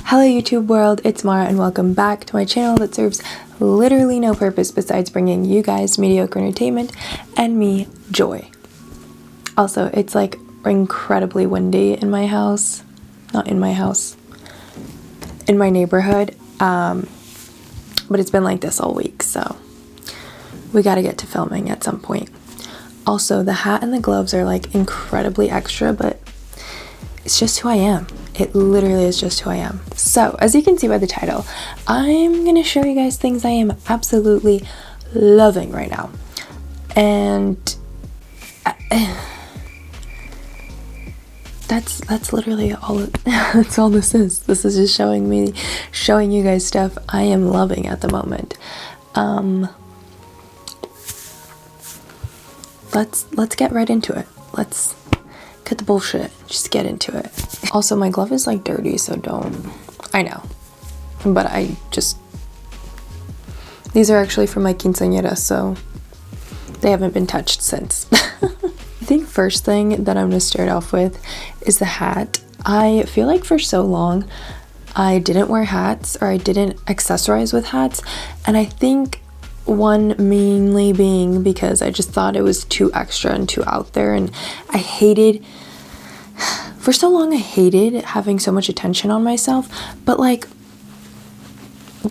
Hello YouTube world, it's Mara and welcome back to my channel that serves literally no purpose besides bringing you guys mediocre entertainment and me joy. Also, it's like incredibly windy in my house, not in my house, in my neighborhood, but it's been like this all week, so we gotta get to filming at some point. Also, the hat and the gloves are like incredibly extra, but it's just who I am. It literally is just who I am. So, as you can see by the title, I'm gonna show you guys things I am absolutely loving right now. And that's literally all that's all this is. This is just showing you guys stuff I am loving at the moment. Let's get right into it. Let's cut the bullshit, just get into it. Also, my glove is like dirty, so I know, but these are actually from my quinceañera, so they haven't been touched since. I think first thing that I'm gonna start off with is the hat. I feel like for so long I didn't wear hats, or I didn't accessorize with hats, and I think one mainly being because I just thought it was too extra and too out there, and for so long I hated having so much attention on myself. But like,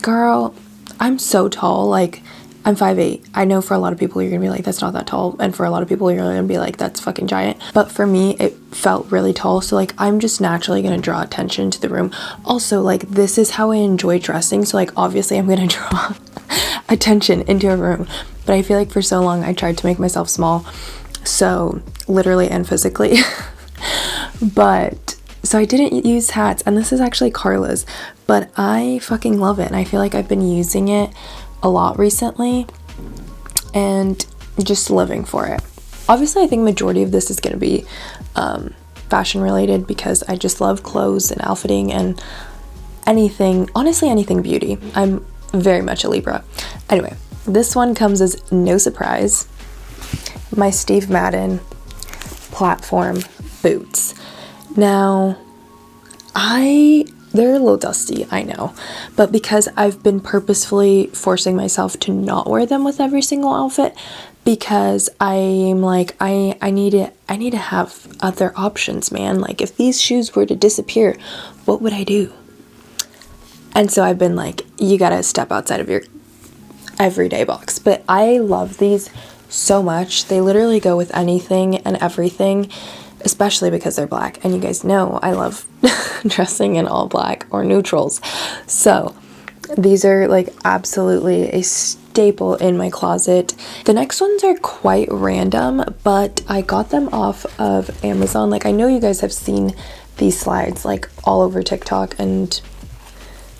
girl, I'm so tall, like I'm 5'8". I know for a lot of people you're gonna be like, that's not that tall, and for a lot of people you're gonna be like, that's fucking giant. But for me, it felt really tall, so like I'm just naturally gonna draw attention to the room. Also, like, this is how I enjoy dressing, so like obviously I'm gonna draw attention into a room. But I feel like for so long I tried to make myself small, so literally and physically. But so I didn't use hats, and this is actually Carla's, but I fucking love it, and I feel like I've been using it a lot recently and just living for it. Obviously, I think majority of this is going to be fashion related, because I just love clothes and outfitting and anything, honestly anything beauty. I'm very much a Libra. Anyway, this one comes as no surprise. My Steve Madden platform boots. Now, they're a little dusty, I know, but because I've been purposefully forcing myself to not wear them with every single outfit, because I'm like, I need to have other options, man. Like, if these shoes were to disappear, what would I do? And so I've been like, you gotta step outside of your everyday box. But I love these so much. They literally go with anything and everything, especially because they're black, and you guys know I love dressing in all black or neutrals. So these are like absolutely a staple in my closet. The next ones are quite random, but I got them off of Amazon. Like, I know you guys have seen these slides like all over TikTok and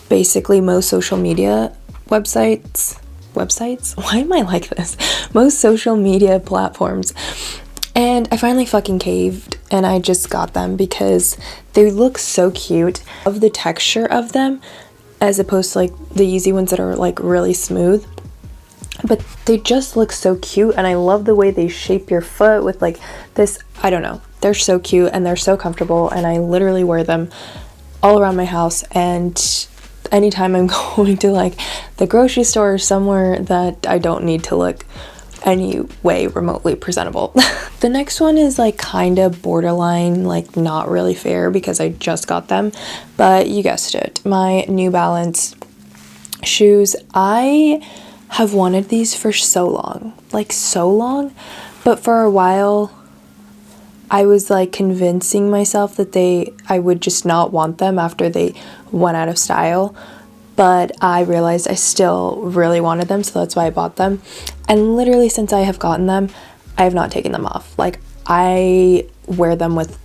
basically most social media websites. Why am I like this? Most social media platforms. And I finally fucking caved, and I just got them because they look so cute. I love the texture of them, as opposed to like the Yeezy ones that are like really smooth. But they just look so cute, and I love the way they shape your foot with like this, I don't know. They're so cute and they're so comfortable, and I literally wear them all around my house. And anytime I'm going to like the grocery store or somewhere that I don't need to look any way remotely presentable. The next one is like kind of borderline, like not really fair, because I just got them, but you guessed it, my New Balance shoes. I have wanted these for so long, but for a while I was like convincing myself that I would just not want them after they went out of style. But I realized I still really wanted them, so that's why I bought them. And literally since I have gotten them, I have not taken them off. Like, I wear them with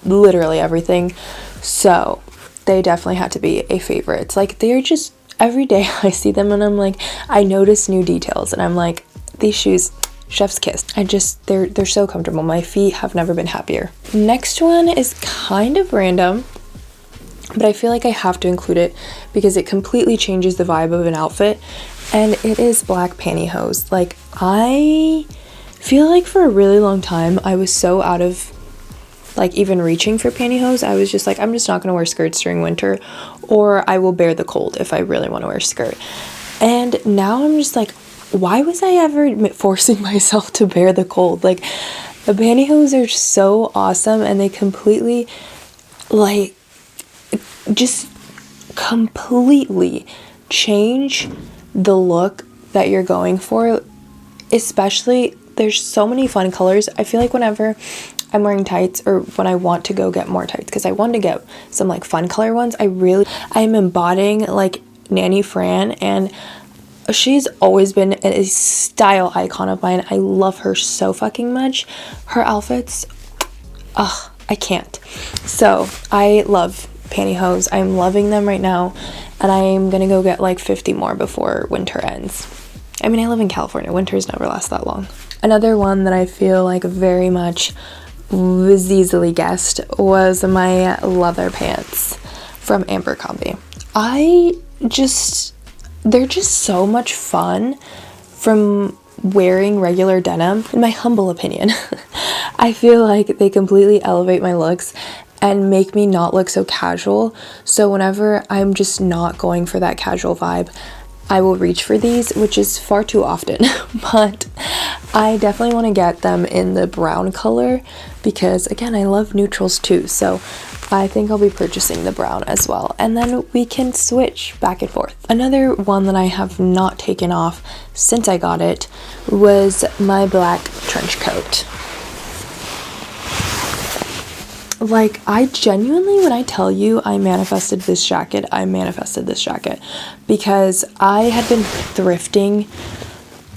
literally everything, so they definitely had to be a favorite. Like, they're just, every day I see them and I'm like, I notice new details, and I'm like, these shoes, chef's kiss. They're so comfortable. My feet have never been happier. Next one is kind of random, but I feel like I have to include it because it completely changes the vibe of an outfit, and it is black pantyhose. Like, I feel like for a really long time I was so out of like even reaching for pantyhose. I was just like, I'm just not gonna wear skirts during winter, or I will bear the cold if I really want to wear a skirt. And now I'm just like, why was I ever forcing myself to bear the cold? Like, the pantyhose are so awesome, and they completely, like, just completely change the look that you're going for. Especially, there's so many fun colors. I feel like whenever I'm wearing tights, or when I want to go get more tights, because I want to get some like fun color ones, I'm embodying like Nanny Fran, and she's always been a style icon of mine. I love her so fucking much. Her outfits, I can't. So I love pantyhose. I'm loving them right now, and I'm gonna go get like 50 more before winter ends. I mean, I live in California. Winters never last that long. Another one that I feel like very much was easily guessed was my leather pants from Abercrombie. They're just so much fun from wearing regular denim, in my humble opinion. I feel like they completely elevate my looks and make me not look so casual. So whenever I'm just not going for that casual vibe, I will reach for these, which is far too often. But I definitely want to get them in the brown color because, again, I love neutrals too. So I think I'll be purchasing the brown as well, and then we can switch back and forth. Another one that I have not taken off since I got it was my black trench coat. Like, I genuinely, when I tell you I manifested this jacket, because I had been thrifting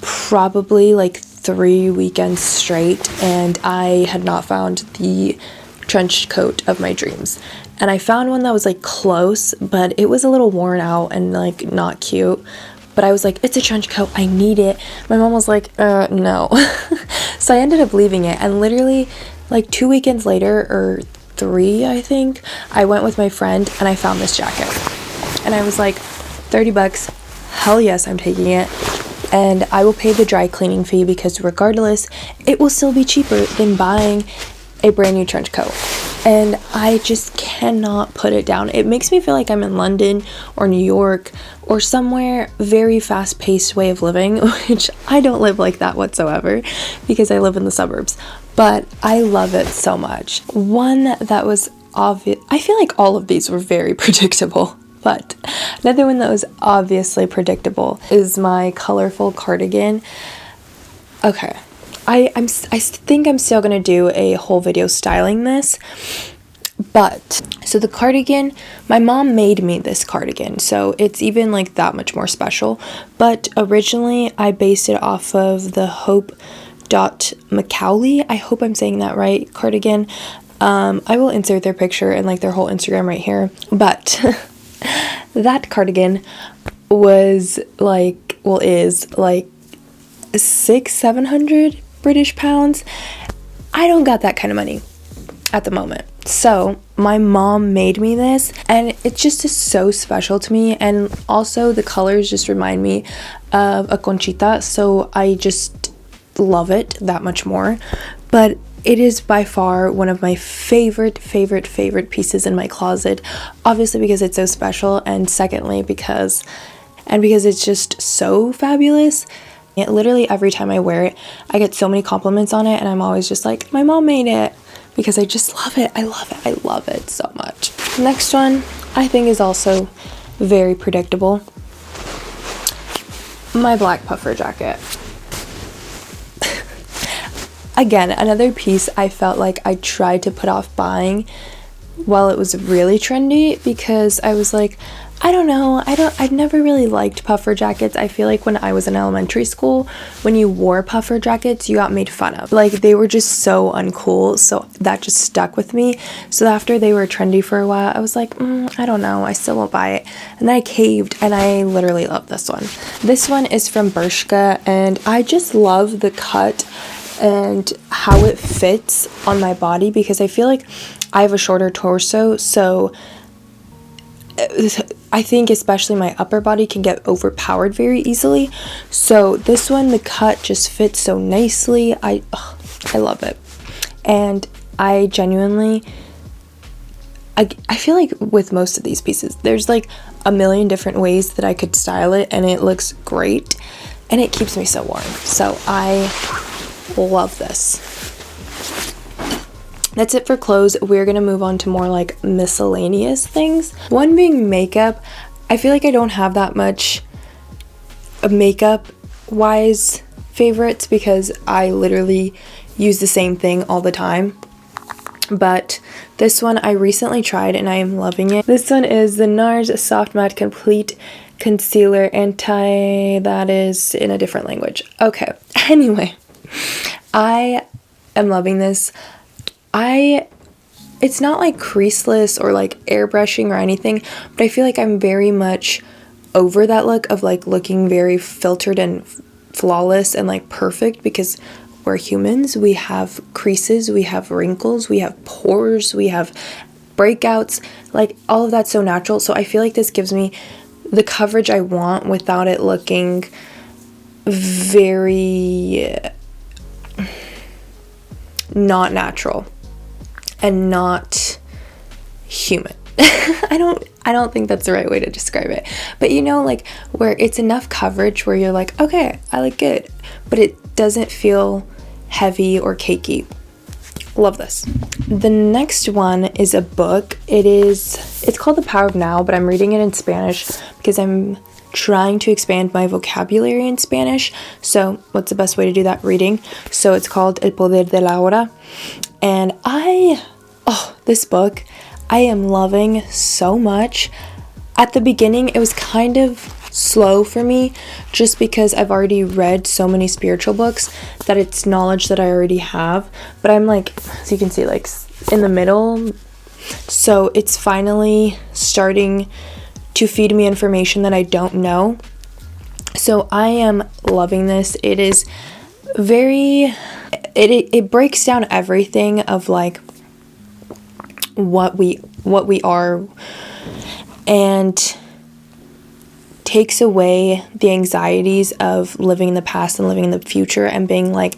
probably like 3 weekends straight, and I had not found the trench coat of my dreams. And I found one that was like close, but it was a little worn out and like not cute. But I was like, it's a trench coat, I need it. My mom was like, no. So I ended up leaving it, and literally like 2 weekends later, or 3, I think, I went with my friend and I found this jacket. And I was like, $30, hell yes, I'm taking it. And I will pay the dry cleaning fee because regardless, it will still be cheaper than buying a brand new trench coat. And I just cannot put it down. It makes me feel like I'm in London or New York or somewhere very fast-paced way of living, which I don't live like that whatsoever because I live in the suburbs. But I love it so much. One that was obvious, I feel like all of these were very predictable, but another one that was obviously predictable is my colorful cardigan. Okay. I think I'm still gonna do a whole video styling this, but so the cardigan, my mom made me this cardigan, so it's even like that much more special. But originally I based it off of the Hope Macaulay, I hope I'm saying that right, cardigan. I will insert their picture and like their whole Instagram right here, but that cardigan was like, well, is like 600-700 British pounds. I don't got that kind of money at the moment, so my mom made me this, and it just is so special to me. And also the colors just remind me of a conchita, so I just love it that much more. But it is by far one of my favorite pieces in my closet, obviously because it's so special, and secondly because it's just so fabulous. Literally every time I wear it, I get so many compliments on it, and I'm always just like, my mom made it, because I just love it. I love it so much. Next one I think is also very predictable. My black puffer jacket. Again, another piece I felt like I tried to put off buying while it was really trendy, because I was like, I don't know, I've never really liked puffer jackets. I feel like when I was in elementary school, when you wore puffer jackets, you got made fun of. Like, they were just so uncool, so that just stuck with me. So after they were trendy for a while, I was like, I don't know, I still won't buy it. And then I caved, and I literally love this one. This one is from Bershka, and I just love the cut and how it fits on my body, because I feel like I have a shorter torso, so I think especially my upper body can get overpowered very easily. So this one, the cut just fits so nicely. I love it. And I I feel like with most of these pieces, there's like a million different ways that I could style it, and it looks great, and it keeps me so warm. So I love this. That's it for clothes. We're gonna move on to more like miscellaneous things. One being makeup. I feel like I don't have that much makeup wise favorites because I literally use the same thing all the time. But this one I recently tried and I am loving it. This one is the NARS Soft Matte Complete Concealer that is in a different language. Okay, anyway, I am loving this. It's not like creaseless or like airbrushing or anything, but I feel like I'm very much over that look of like looking very filtered and flawless and like perfect, because we're humans. We have creases, we have wrinkles, we have pores, we have breakouts, like all of that's so natural. So I feel like this gives me the coverage I want without it looking very not natural and not human. I don't think that's the right way to describe it. But you know, like where it's enough coverage where you're like, okay, I look good, but it doesn't feel heavy or cakey. Love this. The next one is a book. It's called The Power of Now, but I'm reading it in Spanish because I'm trying to expand my vocabulary in Spanish. So what's the best way to do that? Reading. So it's called El Poder de la Hora. And this book I am loving so much. At the beginning, it was kind of slow for me just because I've already read so many spiritual books that it's knowledge that I already have. But I'm like, as you can see, like in the middle. So it's finally starting to feed me information that I don't know. So I am loving this. It is very, it breaks down everything of like what we are, and takes away the anxieties of living in the past and living in the future and being like,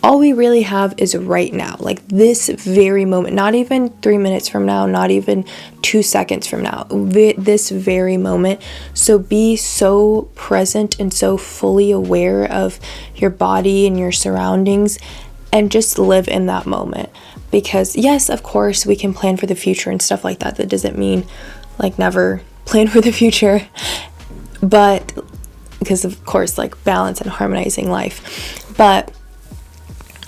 all we really have is right now, like this very moment, not even 3 minutes from now, not even 2 seconds from now, this very moment. So be so present and so fully aware of your body and your surroundings and just live in that moment. Because yes, of course, we can plan for the future and stuff like that. That doesn't mean like never plan for the future. But because of course, like balance and harmonizing life. But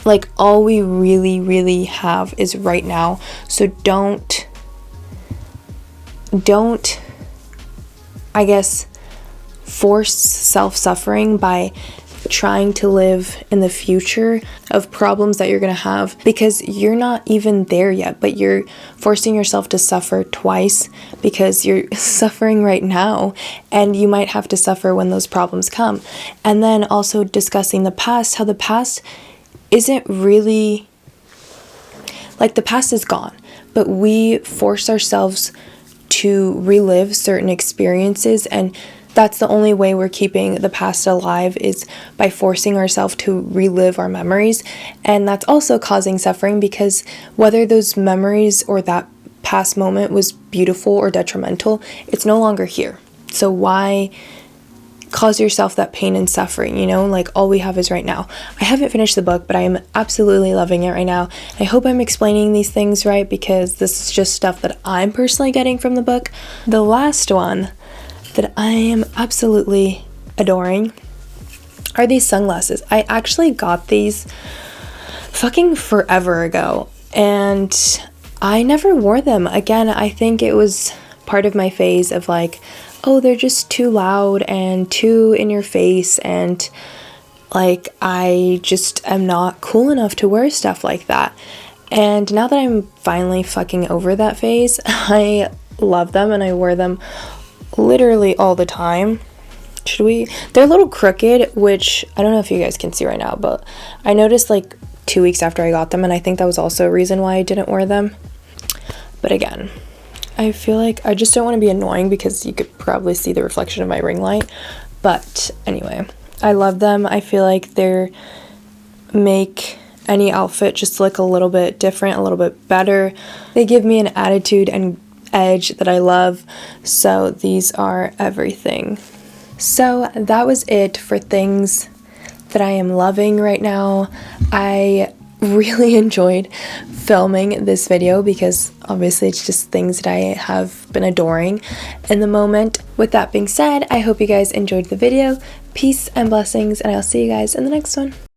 like all we really, really have is right now. So don't, I guess, force self-suffering by trying to live in the future of problems that you're going to have, because you're not even there yet, but you're forcing yourself to suffer twice because you're suffering right now, and you might have to suffer when those problems come. And then also discussing the past, how the past isn't really, like the past is gone, but we force ourselves to relive certain experiences, and that's the only way we're keeping the past alive, is by forcing ourselves to relive our memories. And that's also causing suffering, because whether those memories or that past moment was beautiful or detrimental, it's no longer here. So why cause yourself that pain and suffering, you know? Like all we have is right now. I haven't finished the book, but I am absolutely loving it right now. I hope I'm explaining these things right, because this is just stuff that I'm personally getting from the book. The last one that I am absolutely adoring are these sunglasses. I actually got these fucking forever ago, and I never wore them. Again, I think it was part of my phase of like, oh, they're just too loud and too in your face, and like I just am not cool enough to wear stuff like that. And now that I'm finally fucking over that phase, I love them and I wear them literally all the time. They're a little crooked, which I don't know if you guys can see right now, but I noticed like 2 weeks after I got them, and I think that was also a reason why I didn't wear them. But again, I feel like I just don't want to be annoying, because you could probably see the reflection of my ring light. But anyway, I love them. I feel like they make any outfit just look a little bit different, a little bit better. They give me an attitude and edge that I love. So these are everything. So that was it for things that I am loving right now. I really enjoyed filming this video because obviously it's just things that I have been adoring in the moment. With that being said, I hope you guys enjoyed the video. Peace and blessings, and I'll see you guys in the next one.